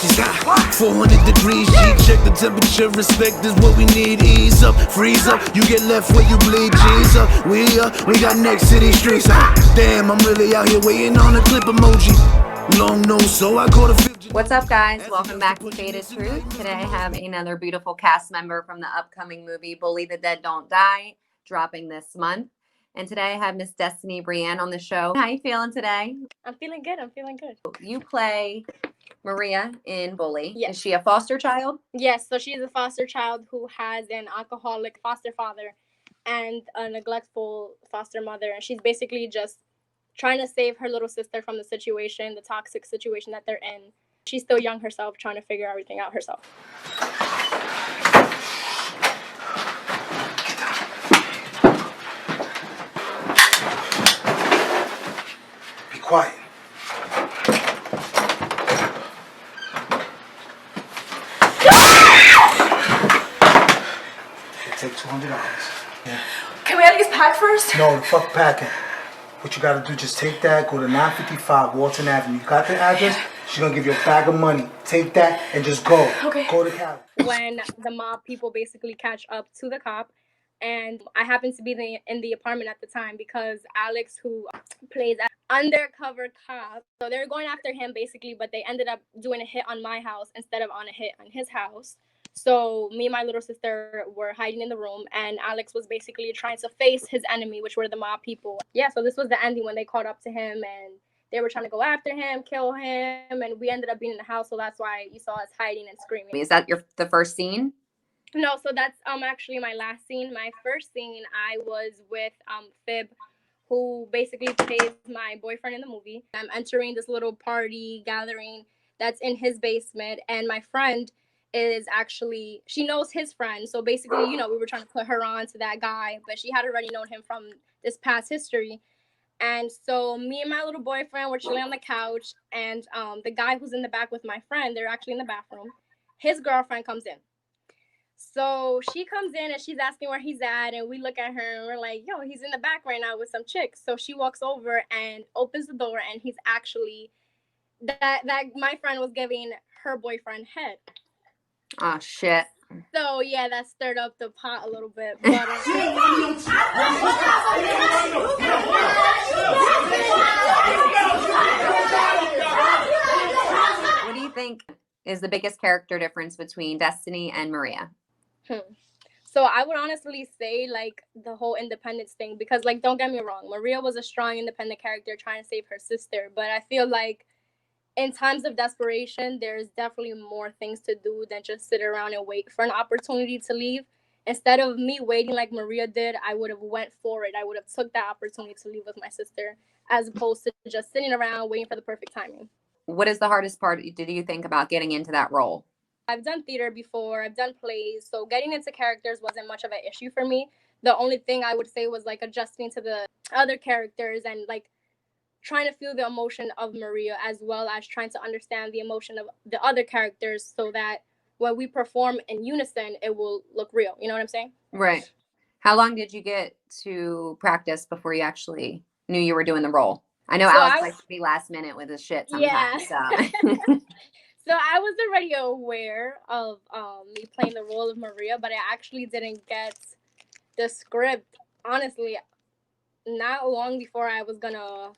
She's hot, 400 degrees, G, check the temperature, respect is what we need, ease up, freeze up, you get left where you bleed, G's up, we got next to these streets, damn, I'm really out here waiting on a clip emoji, long nose, so I caught a 50. What's up, guys? Welcome back to Faded Truth. Today I have another beautiful cast member from the upcoming movie Bully the Dead Don't Die, dropping this month. And today I have Miss Destiny Brianne on the show. How you feeling today? I'm feeling good. I'm feeling good. You play Maria in Bully. Yes. Is she a foster child? Yes, so she's a foster child who has an alcoholic foster father and a neglectful foster mother. And she's basically just trying to save her little sister from the situation, the toxic situation that they're in. She's still young herself, trying to figure everything out herself. Be quiet. Take $200. Yeah. Can we at least pack first? No, fuck packing. What you gotta do, just take that, go to 955 Walton Avenue. You got the address? She's gonna give you a bag of money. Take that and just go. Okay. Go to Cali. When the mob people basically catch up to the cop, and I happened to be in the apartment at the time because Alex, who plays an undercover cop, so they were going after him basically, but they ended up doing a hit on my house instead of on a hit on his house. So me and my little sister were hiding in the room, and Alex was basically trying to face his enemy, which were the mob people. Yeah, so this was the ending when they caught up to him, and they were trying to go after him, kill him, and we ended up being in the house, so that's why you saw us hiding and screaming. Is that the first scene? No, so that's actually my last scene. My first scene, I was with Fib, who basically plays my boyfriend in the movie. I'm entering this little party gathering that's in his basement, and my friend is actually, she knows his friend. So basically, you know, we were trying to put her on to that guy, but she had already known him from this past history. And so me and my little boyfriend were chilling on the couch, and the guy who's in the back with my friend, they're actually in the bathroom. His girlfriend comes in. So she comes in and she's asking where he's at, and we look at her and we're like, yo, he's in the back right now with some chicks. So she walks over and opens the door, and he's actually, that my friend was giving her boyfriend head. Oh, shit. So, yeah, that stirred up the pot a little bit. But, What do you think is the biggest character difference between Destiny and Maria? So I would honestly say, like, the whole independence thing, because, like, don't get me wrong, Maria was a strong, independent character trying to save her sister. But I feel like in times of desperation, there's definitely more things to do than just sit around and wait for an opportunity to leave. Instead of me waiting like Maria did, I would have went for it. I would have took that opportunity to leave with my sister, as opposed to just sitting around waiting for the perfect timing. What is the hardest part, did you think, about getting into that role? I've done theater before. I've done plays. So getting into characters wasn't much of an issue for me. The only thing I would say was, like, adjusting to the other characters and, like, trying to feel the emotion of Maria, as well as trying to understand the emotion of the other characters, so that when we perform in unison, it will look real. You know what I'm saying? Right. How long did you get to practice before you actually knew you were doing the role? I know Alex likes to be last minute with his shit sometimes. Yeah. So. So I was already aware of me playing the role of Maria, but I actually didn't get the script, honestly, not long before I was going to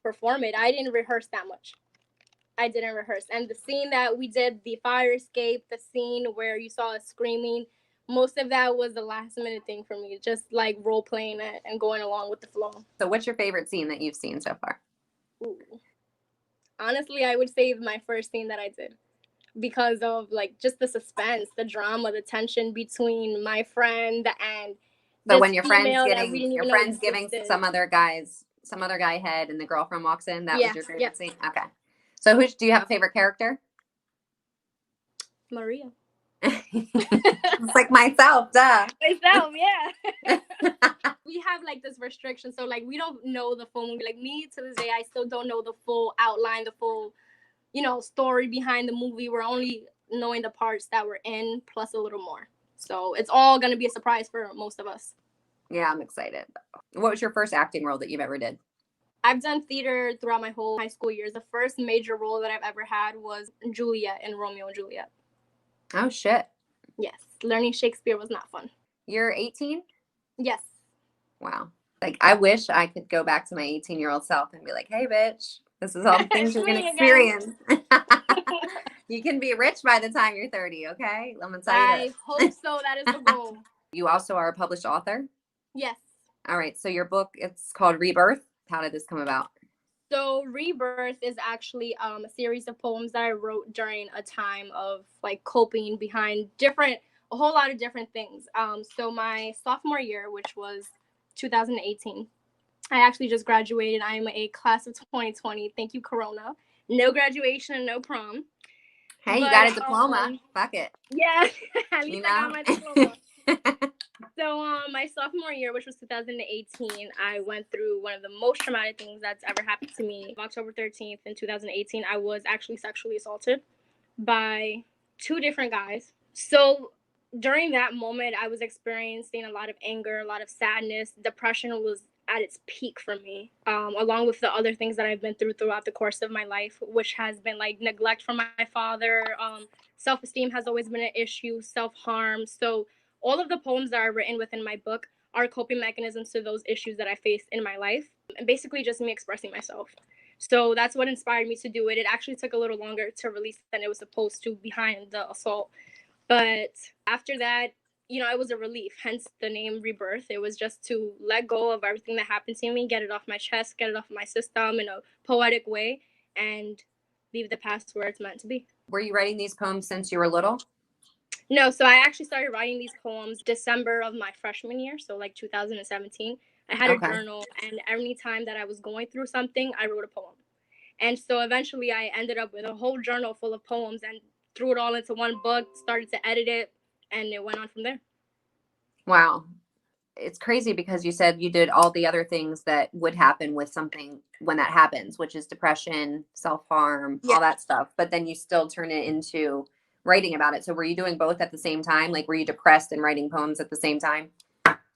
perform it. I didn't rehearse that much. I didn't rehearse. And the scene that we did, the fire escape, the scene where you saw us screaming, most of that was the last minute thing for me, just like role playing it and going along with the flow. So what's your favorite scene that you've seen so far? Ooh. Honestly, I would say my first scene that I did, because of, like, just the suspense, the drama, the tension between my friend and so when your friend's giving some other guy head and the girlfriend walks in, that was your favorite scene? Okay. So do you have a favorite character? Maria. It's like myself, duh. Myself, yeah. We have, like, this restriction, so, like, we don't know the full movie. Like, me, to this day, I still don't know the full outline, the full, you know, story behind the movie. We're only knowing the parts that we're in, plus a little more. So it's all going to be a surprise for most of us. Yeah, I'm excited. What was your first acting role that you've ever did? I've done theater throughout my whole high school years. The first major role that I've ever had was Juliet in Romeo and Juliet. Oh, shit. Yes. Learning Shakespeare was not fun. You're 18? Yes. Wow. Like, I wish I could go back to my 18-year-old self and be like, hey, bitch, this is all the things you're going to experience. You can be rich by the time you're 30, okay? Let me tell you I this. hope so. That is the goal. You also are a published author? Yes. All right. So your book, it's called Rebirth. How did this come about? So Rebirth is actually a series of poems that I wrote during a time of like coping behind a whole lot of different things. So my sophomore year, which was 2018, I actually just graduated. I am a class of 2020. Thank you, Corona. No graduation and no prom. Hey, you got a diploma. Fuck it. Yeah, at least I got my diploma. Know? So my sophomore year, which was 2018, I went through one of the most traumatic things that's ever happened to me. October 13th in 2018, I was actually sexually assaulted by 2 different guys. So during that moment, I was experiencing a lot of anger, a lot of sadness. Depression was at its peak for me, along with the other things that I've been through throughout the course of my life, which has been like neglect from my father. Self-esteem has always been an issue, self-harm. So all of the poems that are written within my book are coping mechanisms to those issues that I faced in my life, and basically just me expressing myself. So that's what inspired me to do it. It actually took a little longer to release than it was supposed to behind the assault. But after that, it was a relief, hence the name Rebirth. It was just to let go of everything that happened to me, get it off my chest, get it off my system in a poetic way, and leave the past where it's meant to be. Were you writing these poems since you were little? No, so I actually started writing these poems December of my freshman year, so like 2017. I had a journal, and any time that I was going through something, I wrote a poem. And so eventually I ended up with a whole journal full of poems and threw it all into one book, started to edit it, and it went on from there. Wow. It's crazy because you said you did all the other things that would happen with something when that happens, which is depression, self-harm, all that stuff. But then you still turn it into writing about it. So were you doing both at the same time? Like, were you depressed and writing poems at the same time?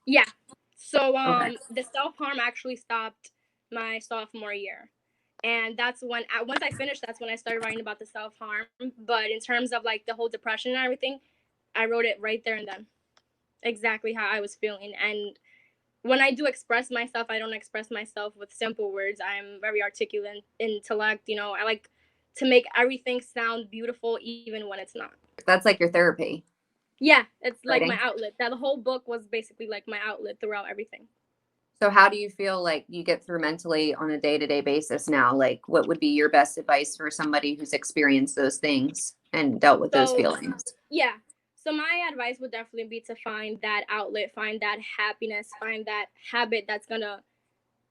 Yeah. So the self-harm actually stopped my sophomore year. And that's when, once I finished, that's when I started writing about the self-harm. But in terms of like the whole depression and everything, I wrote it right there and then. Exactly how I was feeling. And when I do express myself, I don't express myself with simple words. I'm very articulate, intellect. I like to make everything sound beautiful even when it's not. That's like your therapy. Yeah, it's like my outlet. That the whole book was basically like my outlet throughout everything. So how do you feel like you get through mentally on a day-to-day basis now? Like, what would be your best advice for somebody who's experienced those things and dealt with those feelings? Yeah. So my advice would definitely be to find that outlet, find that happiness, find that habit that's going to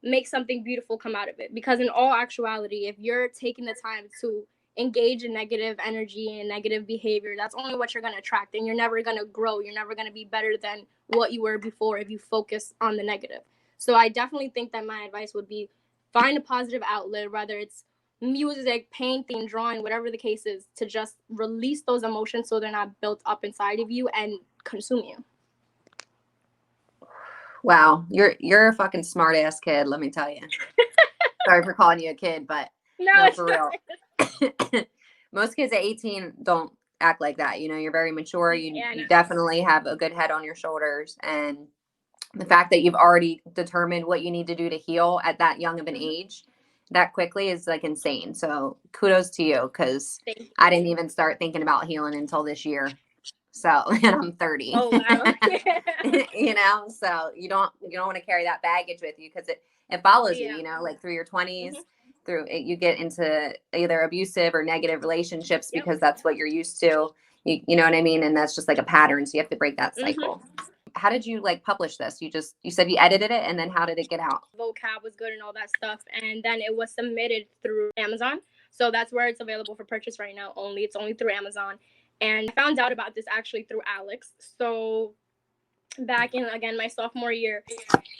make something beautiful come out of it. Because in all actuality, if you're taking the time to engage in negative energy and negative behavior, that's only what you're going to attract. And you're never going to grow. You're never going to be better than what you were before if you focus on the negative. So I definitely think that my advice would be find a positive outlet, whether it's music, painting, drawing, whatever the case is, to just release those emotions so they're not built up inside of you and consume you. Wow, you're a fucking smart ass kid, let me tell you. Sorry for calling you a kid, but no, for real. Most kids at 18 don't act like that. You're very mature. You definitely have a good head on your shoulders, and the fact that you've already determined what you need to do to heal at that young of an age that quickly is like insane. So kudos to you, because I didn't even start thinking about healing until this year. So, and I'm 30. Oh, wow. So you don't want to carry that baggage with you, because it follows you, like through your 20s, through it, you get into either abusive or negative relationships because that's what you're used to. You know what I mean? And that's just like a pattern. So you have to break that cycle. How did you publish this? You said you edited it, and then how did it get out? Vocab was good and all that stuff. And then it was submitted through Amazon. So that's where it's available for purchase right now only. It's only through Amazon. And I found out about this actually through Alex. So back in, again, my sophomore year,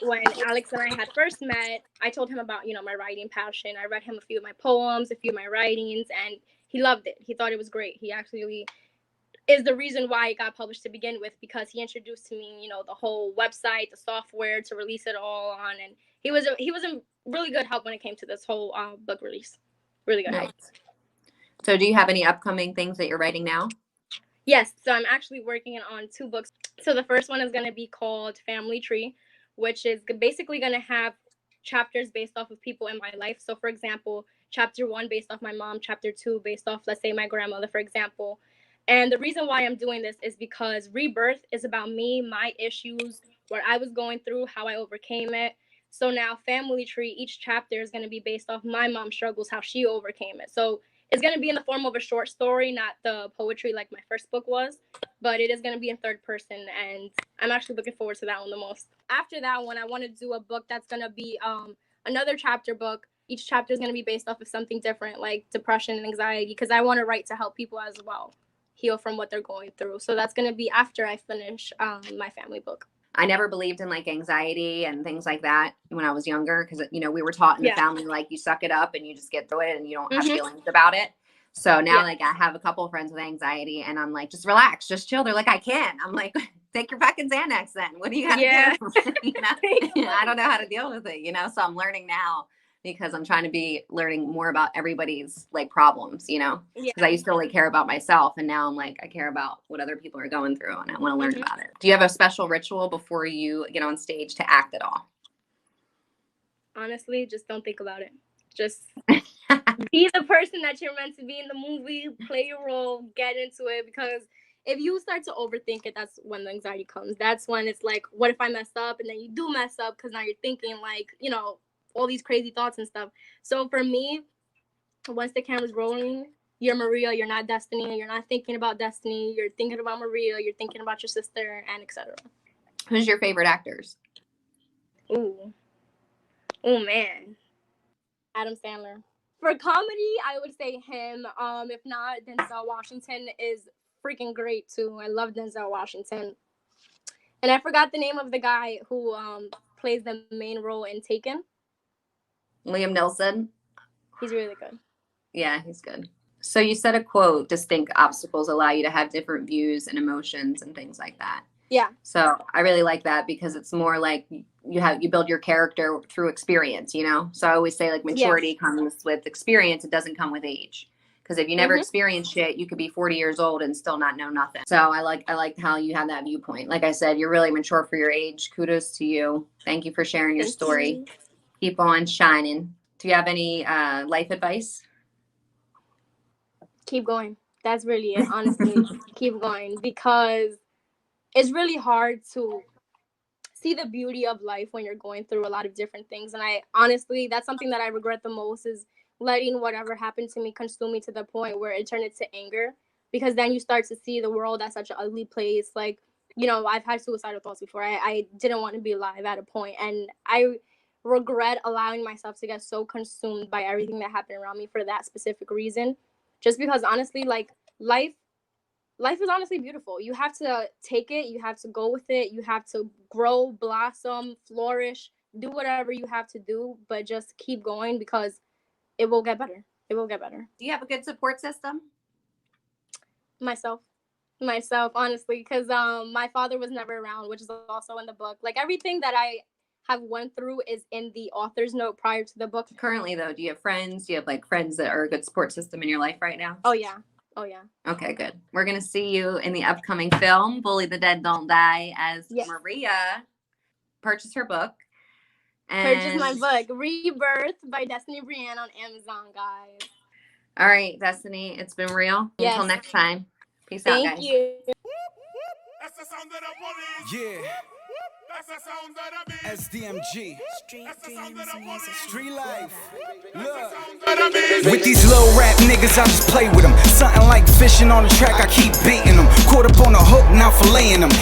when Alex and I had first met, I told him about, my writing passion. I read him a few of my poems, a few of my writings, and he loved it. He thought it was great. He actually is the reason why it got published to begin with, because he introduced to me, you know, the whole website, the software to release it all on, and he was a really good help when it came to this whole book release. Really good help. So do you have any upcoming things that you're writing now? Yes, so I'm actually working on 2 books. So the first one is going to be called Family Tree, which is basically going to have chapters based off of people in my life. So for example, chapter 1 based off my mom, chapter 2 based off, let's say, my grandmother, for example. And the reason why I'm doing this is because Rebirth is about me, my issues, what I was going through, how I overcame it. So now Family Tree, each chapter is going to be based off my mom's struggles, how she overcame it. So it's going to be in the form of a short story, not the poetry like my first book was, but it is going to be in third person, and I'm actually looking forward to that one the most. After that one, I want to do a book that's going to be another chapter book. Each chapter is going to be based off of something different, like depression and anxiety, because I want to write to help people as well heal from what they're going through. So that's going to be after I finish my family book. I never believed in like anxiety and things like that when I was younger, because, you know, we were taught in the family, like, you suck it up and you just get through it and you don't have feelings about it. So now, like, I have a couple of friends with anxiety and I'm like, just relax, just chill. They're like, I can't. I'm like, take your fucking Xanax then. What do you got to do? You know? I don't know how to deal with it, you know? So I'm learning now, because I'm trying to be learning more about everybody's like problems, you know, because I used to only care about myself. And now I'm like, I care about what other people are going through and I want to learn about it. Do you have a special ritual before you get on stage to act at all? Honestly, just don't think about it. Just be the person that you're meant to be in the movie, play your role, get into it, because if you start to overthink it, that's when the anxiety comes. That's when it's like, what if I mess up? And then you do mess up because now you're thinking like, you know, all these crazy thoughts and stuff. So for me, once the camera's rolling, you're Maria, you're not Destiny, you're not thinking about Destiny, you're thinking about Maria, you're thinking about your sister, and etc. Who's your favorite actors? Oh man, Adam Sandler. For comedy, I would say him. If not, Denzel Washington is freaking great too. I love Denzel Washington. And I forgot the name of the guy who plays the main role in Taken. Liam Neeson. He's really good. Yeah, he's good. So you said a quote, distinct obstacles allow you to have different views and emotions and things like that. Yeah. So I really like that, because it's more like you build your character through experience, you know? So I always say like maturity comes with experience. It doesn't come with age. Because if you never experience shit, you could be 40 years old and still not know nothing. So I like how you have that viewpoint. Like I said, you're really mature for your age. Kudos to you. Thank you for sharing your story. Keep on shining. Do you have any life advice? Keep going. That's really it, honestly. Keep going, because it's really hard to see the beauty of life when you're going through a lot of different things. And I honestly, that's something that I regret the most, is letting whatever happened to me consume me to the point where it turned into anger, because then you start to see the world as such an ugly place. Like, you know, I've had suicidal thoughts before. I didn't want to be alive at a point, and I regret allowing myself to get so consumed by everything that happened around me for that specific reason. Just because honestly, like, life is honestly beautiful. You have to take it, you have to go with it, you have to grow, blossom, flourish, do whatever you have to do, but just keep going, because it will get better. It will get better. Do you have a good support system? Myself, honestly, because my father was never around, which is also in the book. Like, everything that I have went through is in the author's note prior to the book. Currently, though, do you have friends? Do you have like friends that are a good support system in your life right now? Oh yeah. Okay, good. We're gonna see you in the upcoming film, Bully the Dead Don't Die, as Maria. Purchase her book. And purchase my book, Rebirth by Destiny Brianne, on Amazon, guys. All right, Destiny, it's been real. Yes. Until next time. Peace out, guys. Thank you. That's the sound of the police. Yeah. That's the sound of the beat. SDMG. That's the sound of the police. Street life. That's Look. the sound of the beat. With these little rap niggas, I just play with them. Something like fishing on the track, I keep beating them. Caught up on the hook, now filleting them.